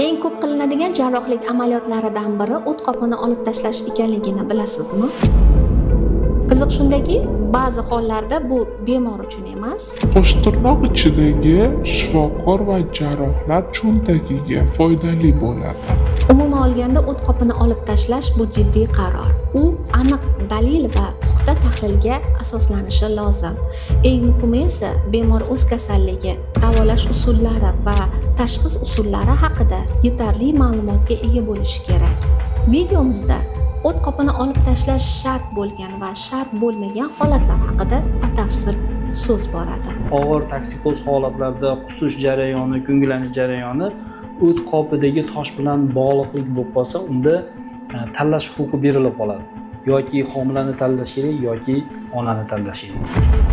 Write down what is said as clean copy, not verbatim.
Eng ko'p qilinadigan jarrohlik amaliyotlaridan biri o't qopini olib tashlash ekanligini bilasizmi? Qiziq shundaki, ba'zi hollarda bu bemor uchun emas, Qo'shtirnoq ichidagi shifokor va jarrohlar cho'ntagiga foydali bo'ladi. umuman olganda o't qopini olib tashlash bu jiddiy qaror. U aniq dalil va puxta tahlilga asoslanishi lozim. Eng muhimi esa bemor o'z kasalligi, davolash usullari va tashxis usullari haqida yetarli ma'lumotga ega bo'lishi kerak. Videomizda o't qopini olib tashlash shart bo'lgan va shart bo'lmagan holatlar haqida batafsil so'z boradi. Og'ir toksikoz holatlarida qusish jarayoni, ko'ngillanish jarayoni o't qopidagi tosh bilan bog'liqlik bo'lib qolsa, unda tanlash huquqi berilib qoladi. Yoki homilani tanlash kerak, yoki onani tanlash kerak.